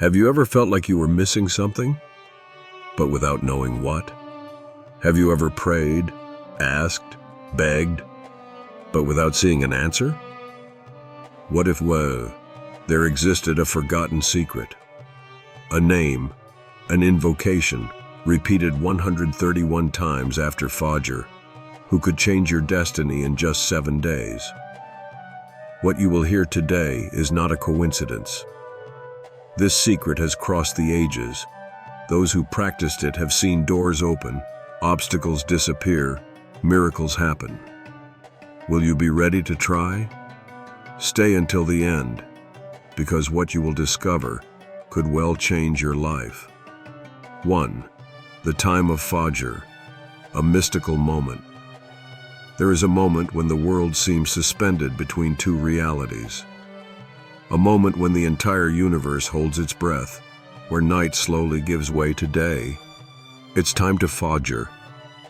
Have you ever felt like you were missing something, but without knowing what? Have you ever prayed, asked, begged, but without seeing an answer? What if, there existed a forgotten secret, a name, an invocation, repeated 131 times after Fajr, who could change your destiny in just 7 days? What you will hear today is not a coincidence. This secret has crossed the ages. Those who practiced it have seen doors open, obstacles disappear, miracles happen. Will you be ready to try? Stay until the end, because what you will discover could well change your life. 1. The time of Fajr, a mystical moment. There is a moment when the world seems suspended between two realities. A moment when the entire universe holds its breath, where night slowly gives way to day. It's time to Fajr,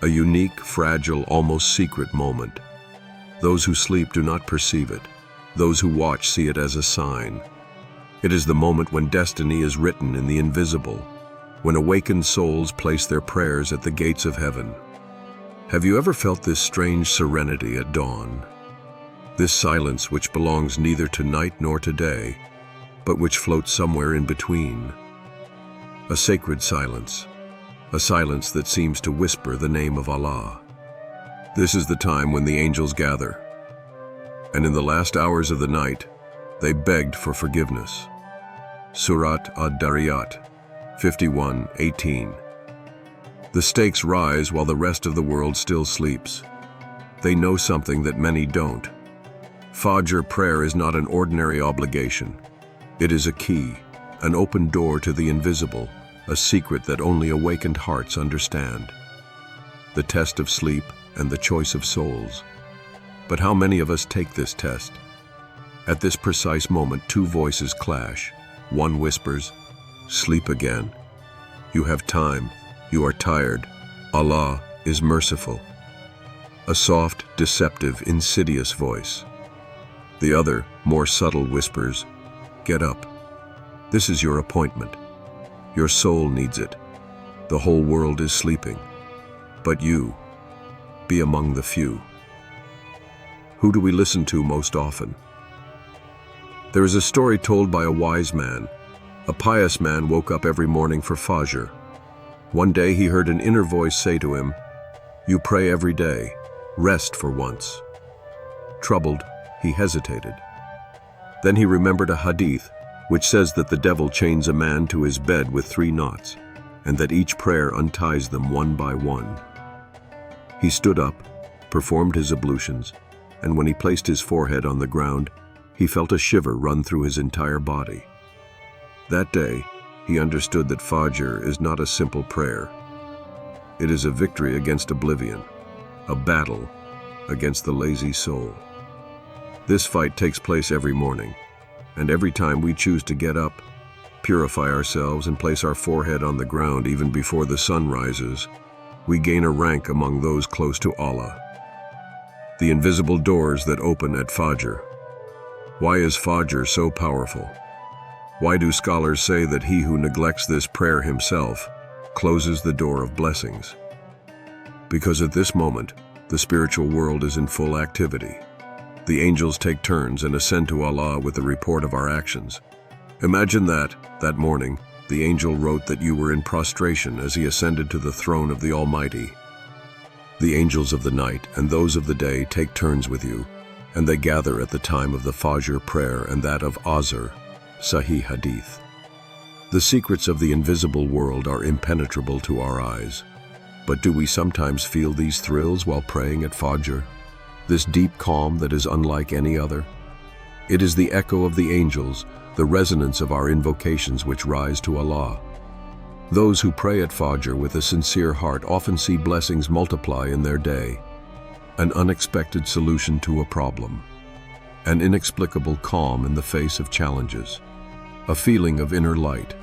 a unique, fragile, almost secret moment. Those who sleep do not perceive it. Those who watch see it as a sign. It is the moment when destiny is written in the invisible, when awakened souls place their prayers at the gates of heaven. Have you ever felt this strange serenity at dawn? This silence which belongs neither to night nor to day, but which floats somewhere in between. A sacred silence, a silence that seems to whisper the name of Allah. This is the time when the angels gather, and in the last hours of the night, they begged for forgiveness. Surat ad-Dariyat 51:18. The stakes rise while the rest of the world still sleeps. They know something that many don't. Fajr prayer is not an ordinary obligation. It is a key, an open door to the invisible, a secret that only awakened hearts understand. The test of sleep and the choice of souls. But how many of us take this test? At this precise moment, two voices clash. One whispers, "Sleep again. You have time. You are tired. Allah is merciful." A soft, deceptive, insidious voice. The other, more subtle, whispers, "Get up. This is your appointment. Your soul needs it. The whole world is sleeping. But you, be among the few." Who do we listen to most often? There is a story told by a wise man. A pious man woke up every morning for Fajr. One day he heard an inner voice say to him, "You pray every day. Rest for once." Troubled, he hesitated. Then he remembered a hadith which says that the devil chains a man to his bed with 3 knots, and that each prayer unties them one by one. He stood up, performed his ablutions, and when he placed his forehead on the ground, he felt a shiver run through his entire body. That day, he understood that Fajr is not a simple prayer. It is a victory against oblivion, a battle against the lazy soul. This fight takes place every morning, and every time we choose to get up, purify ourselves, and place our forehead on the ground even before the sun rises, we gain a rank among those close to Allah. The invisible doors that open at Fajr. Why is Fajr so powerful? Why do scholars say that he who neglects this prayer himself closes the door of blessings? Because at this moment, the spiritual world is in full activity. The angels take turns and ascend to Allah with the report of our actions. Imagine that morning, the angel wrote that you were in prostration as he ascended to the throne of the Almighty. The angels of the night and those of the day take turns with you, and they gather at the time of the Fajr prayer and that of Asr, Sahih Hadith. The secrets of the invisible world are impenetrable to our eyes. But do we sometimes feel these thrills while praying at Fajr? This deep calm that is unlike any other? It is the echo of the angels, the resonance of our invocations which rise to Allah. Those who pray at Fajr with a sincere heart often see blessings multiply in their day. An unexpected solution to a problem. An inexplicable calm in the face of challenges. A feeling of inner light,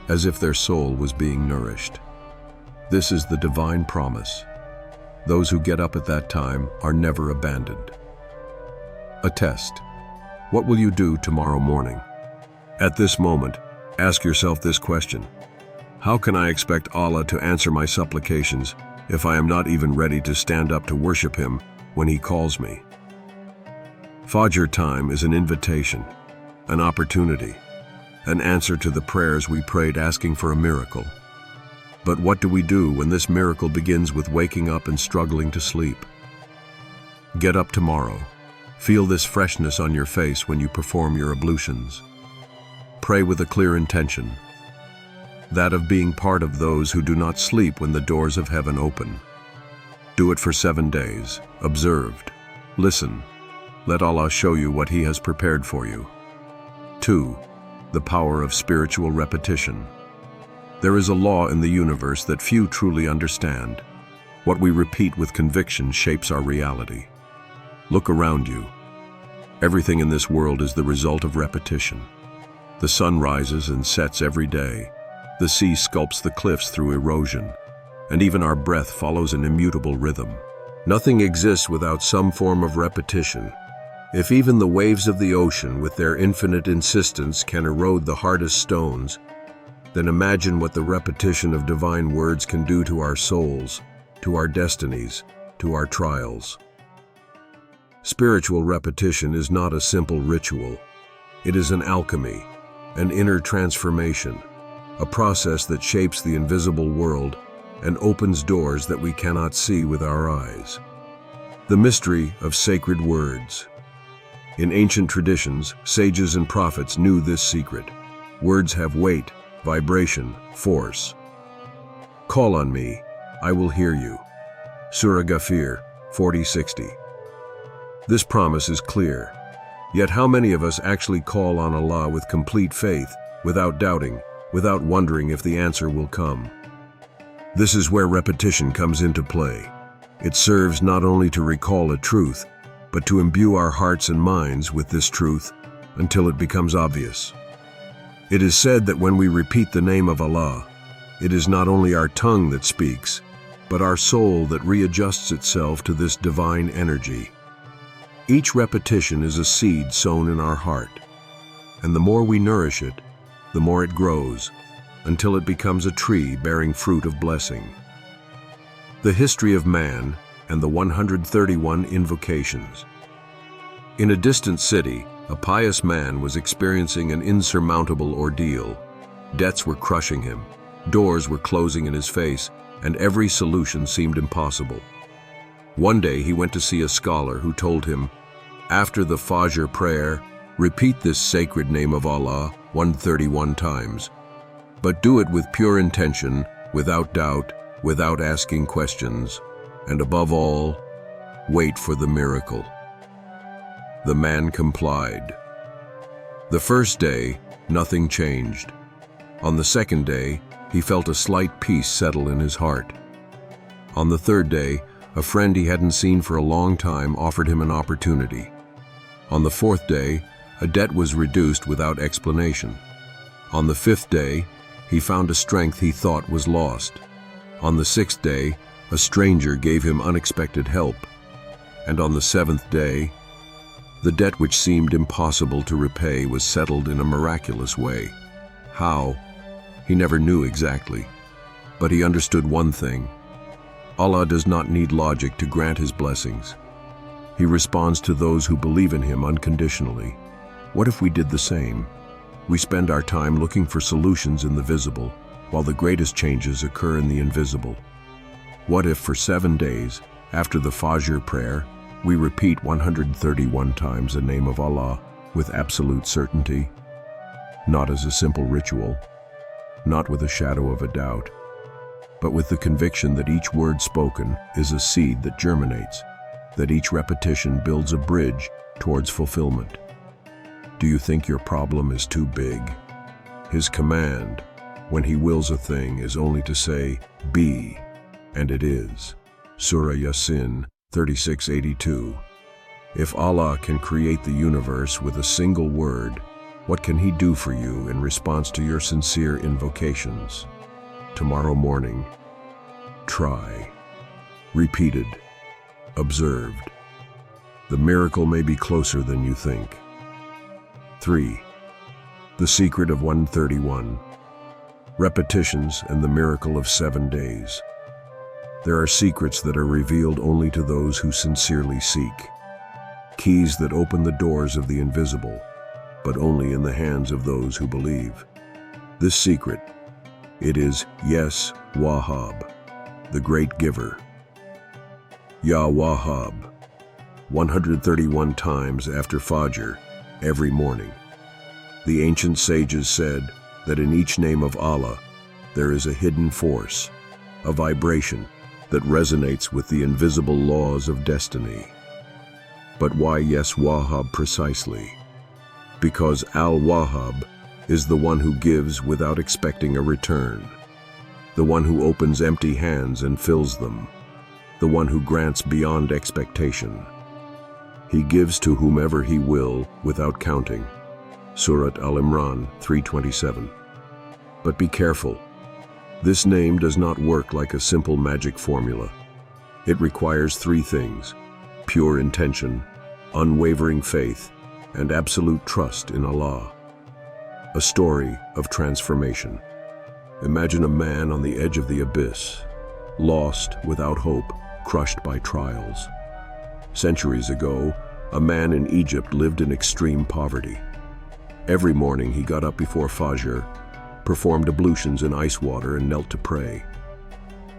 as if their soul was being nourished. This is the divine promise. Those who get up at that time are never abandoned. A test. What will you do tomorrow morning? At this moment, Ask yourself this question: how can I expect Allah to answer my supplications if I am not even ready to stand up to worship Him when He calls me? Fajr time is an invitation, an opportunity, an answer to the prayers we prayed asking for a miracle. But what do we do when this miracle begins with waking up and struggling to sleep? Get up tomorrow. Feel this freshness on your face when you perform your ablutions. Pray with a clear intention, that of being part of those who do not sleep when the doors of heaven open. Do it for 7 days, observed. Listen. Let Allah show you what He has prepared for you. 2. The power of spiritual repetition. There is a law in the universe that few truly understand. What we repeat with conviction shapes our reality. Look around you. Everything in this world is the result of repetition. The sun rises and sets every day. The sea sculpts the cliffs through erosion, and even our breath follows an immutable rhythm. Nothing exists without some form of repetition. If even the waves of the ocean, with their infinite insistence, can erode the hardest stones, then imagine what the repetition of divine words can do to our souls, to our destinies, to our trials. Spiritual repetition is not a simple ritual. It is an alchemy, an inner transformation, a process that shapes the invisible world and opens doors that we cannot see with our eyes. The mystery of sacred words. In ancient traditions, sages and prophets knew this secret. Words have weight, vibration, force. Call on me, I will hear you. Surah Ghafir 40:60. This promise is clear. Yet how many of us actually call on Allah with complete faith, without doubting, without wondering if the answer will come? This is where repetition comes into play. It serves not only to recall a truth, but to imbue our hearts and minds with this truth until it becomes obvious. It is said that when we repeat the name of Allah, it is not only our tongue that speaks, but our soul that readjusts itself to this divine energy. Each repetition is a seed sown in our heart, and the more we nourish it, the more it grows, until it becomes a tree bearing fruit of blessing. The history of man and the 131 invocations. In a distant city, a pious man was experiencing an insurmountable ordeal. Debts were crushing him, doors were closing in his face, and every solution seemed impossible. One day he went to see a scholar who told him, after the Fajr prayer, repeat this sacred name of Allah 131 times, but do it with pure intention, without doubt, without asking questions, and above all, wait for the miracle. The man complied. The first day, nothing changed. On the second day, he felt a slight peace settle in his heart. On the third day, a friend he hadn't seen for a long time offered him an opportunity. On the fourth day, a debt was reduced without explanation. On the fifth day, he found a strength he thought was lost. On the sixth day, a stranger gave him unexpected help. And on the seventh day, the debt which seemed impossible to repay was settled in a miraculous way. How? He never knew exactly. But he understood one thing. Allah does not need logic to grant His blessings. He responds to those who believe in Him unconditionally. What if we did the same? We spend our time looking for solutions in the visible, while the greatest changes occur in the invisible. What if for 7 days, after the Fajr prayer, we repeat 131 times the name of Allah with absolute certainty? Not as a simple ritual, not with a shadow of a doubt, but with the conviction that each word spoken is a seed that germinates, that each repetition builds a bridge towards fulfillment. Do you think your problem is too big? His command, when He wills a thing, is only to say, be, and it is. Surah Yasin 36:82. If Allah can create the universe with a single word, what can He do for you in response to your sincere invocations? Tomorrow morning, try. Repeated. Observed. The miracle may be closer than you think. 3. The Secret of 131. Repetitions and the Miracle of 7 Days. There are secrets that are revealed only to those who sincerely seek. Keys that open the doors of the invisible, but only in the hands of those who believe. This secret, it is Yes, Wahab, the great giver. Ya Wahab, 131 times after Fajr, every morning. The ancient sages said that in each name of Allah, there is a hidden force, a vibration that resonates with the invisible laws of destiny. But why Yes Wahab precisely? Because Al-Wahab is the one who gives without expecting a return, the one who opens empty hands and fills them, the one who grants beyond expectation. He gives to whomever he will without counting. Surat Al-Imran 3:27. But be careful. This name does not work like a simple magic formula. It requires 3 things: pure intention, unwavering faith, and absolute trust in Allah. A story of transformation. Imagine a man on the edge of the abyss, lost, without hope, crushed by trials. Centuries ago, a man in Egypt lived in extreme poverty. Every morning he got up before Fajr, performed ablutions in ice water, and knelt to pray.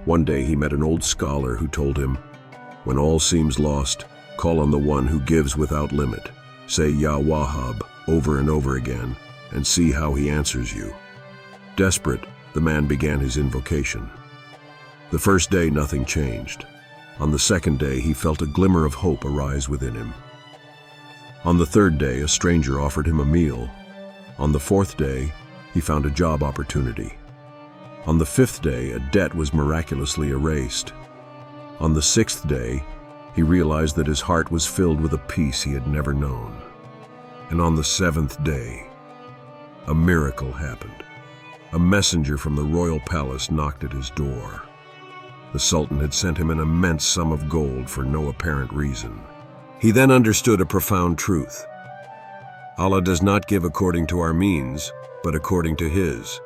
One day he met an old scholar who told him, "When all seems lost, call on the one who gives without limit. Say Ya Wahab over and over again, and see how he answers you." Desperate, the man began his invocation. The first day nothing changed. On the second day he felt a glimmer of hope arise within him. On the third day a stranger offered him a meal. On the fourth day he found a job opportunity. On the fifth day a debt was miraculously erased. On the sixth day he realized that his heart was filled with a peace he had never known. And on the seventh day, a miracle happened. A messenger from the royal palace knocked at his door. The Sultan had sent him an immense sum of gold for no apparent reason. He then understood a profound truth. Allah does not give according to our means, but according to His.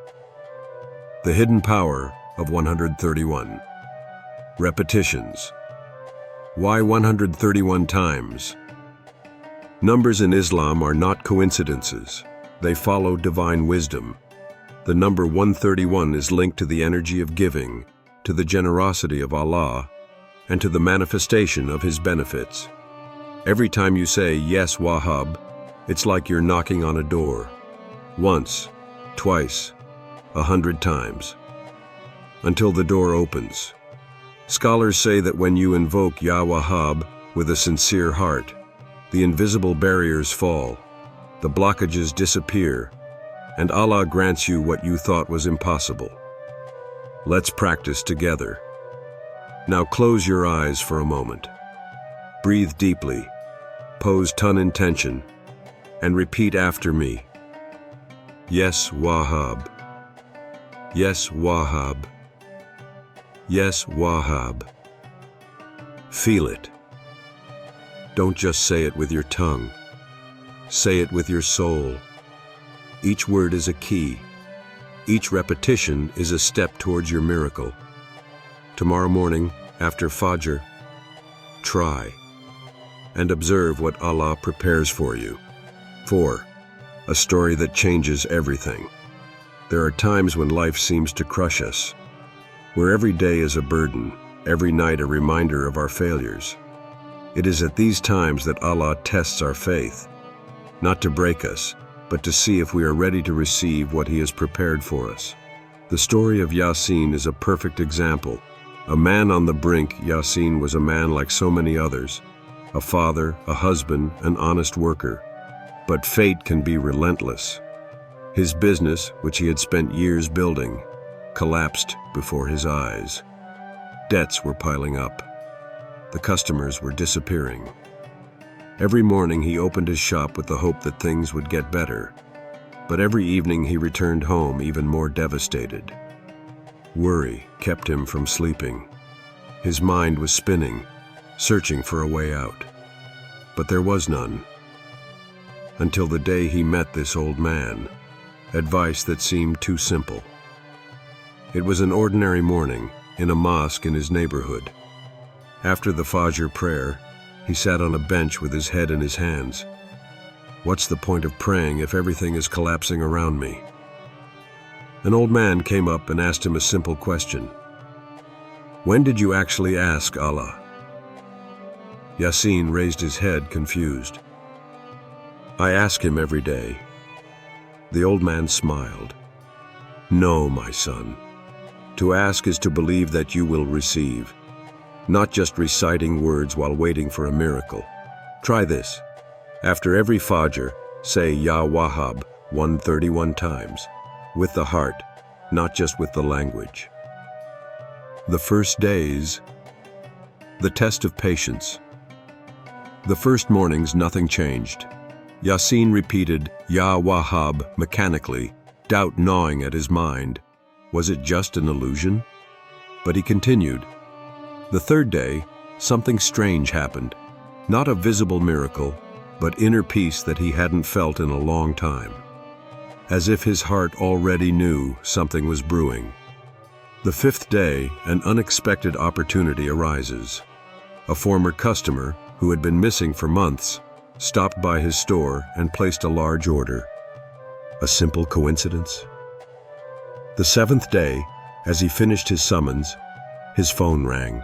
The hidden power of 131. Repetitions. Why 131 times? Numbers in Islam are not coincidences. They follow divine wisdom. The number 131 is linked to the energy of giving, to the generosity of Allah, and to the manifestation of His benefits. Every time you say Yes Wahab, it's like you're knocking on a door. Once, twice, 100 times, until the door opens. Scholars say that when you invoke Ya Wahab with a sincere heart, the invisible barriers fall, the blockages disappear, and Allah grants you what you thought was impossible. Let's practice together. Now close your eyes for a moment. Breathe deeply, pose ton intention, and repeat after me. Yes Wahab. Yes Wahab. Yes Wahab. Feel it. Don't just say it with your tongue. Say it with your soul. Each word is a key. Each repetition is a step towards your miracle. Tomorrow morning, after Fajr, try and observe what Allah prepares for you. 4. A story that changes everything. There are times when life seems to crush us, where every day is a burden, every night a reminder of our failures. It is at these times that Allah tests our faith, not to break us, but to see if we are ready to receive what He has prepared for us. The story of Yasin is a perfect example. A man on the brink, Yasin was a man like so many others, a father, a husband, an honest worker. But fate can be relentless. His business, which he had spent years building, collapsed before his eyes. Debts were piling up. The customers were disappearing. Every morning he opened his shop with the hope that things would get better. But every evening he returned home even more devastated. Worry kept him from sleeping. His mind was spinning, searching for a way out. But there was none. Until the day he met this old man. advice that seemed too simple. It was an ordinary morning in a mosque in his neighborhood. After the Fajr prayer, he sat on a bench with his head in his hands. What's the point of praying if everything is collapsing around me? An old man came up and asked him a simple question. When did you actually ask Allah? Yasin raised his head, confused. I ask him every day. The old man smiled. No, my son. To ask is to believe that you will receive, not just reciting words while waiting for a miracle. Try this. After every Fajr, say Ya Wahab 131 times, with the heart, not just with the language. The first days, the test of patience. The first mornings, nothing changed. Yasin repeated Ya Wahab mechanically, doubt gnawing at his mind. Was it just an illusion? But he continued. The third day, something strange happened. Not a visible miracle, but inner peace that he hadn't felt in a long time. As if his heart already knew something was brewing. The fifth day, an unexpected opportunity arises. A former customer, who had been missing for months, stopped by his store and placed a large order. A simple coincidence? The seventh day, as he finished his summons, his phone rang.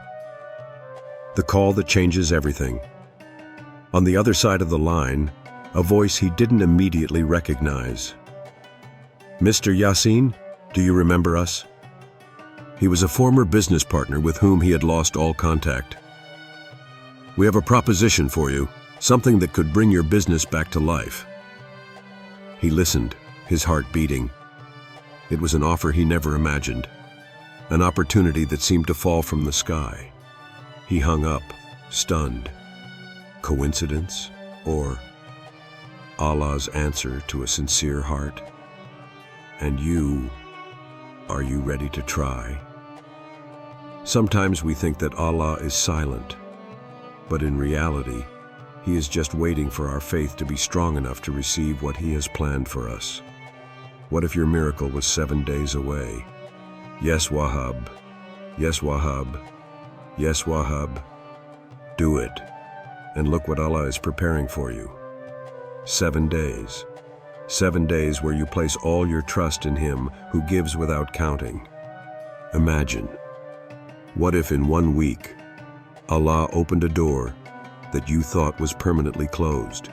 The call that changes everything. On the other side of the line, a voice he didn't immediately recognize. Mr. Yasin, do you remember us? He was a former business partner with whom he had lost all contact. We have a proposition for you, something that could bring your business back to life. He listened, his heart beating. It was an offer he never imagined, an opportunity that seemed to fall from the sky. He hung up, stunned. Coincidence, or Allah's answer to a sincere heart? And you, are you ready to try? Sometimes we think that Allah is silent, but in reality, He is just waiting for our faith to be strong enough to receive what He has planned for us. What if your miracle was 7 days away? Yes, Wahab. Yes, Wahab. Yes, Wahab. Do it. And look what Allah is preparing for you. 7 days. 7 days where you place all your trust in Him who gives without counting. Imagine. What if in 1 week, Allah opened a door that you thought was permanently closed?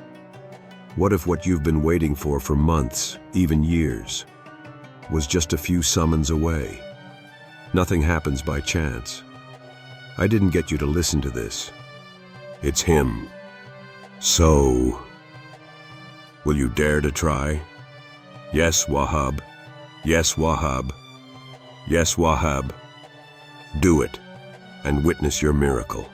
What if what you've been waiting for months, even years, was just a few summons away? Nothing happens by chance. I didn't get you to listen to this. It's Him. So, will you dare to try? Yes, Wahab. Yes, Wahab. Yes, Wahab. Do it and witness your miracle.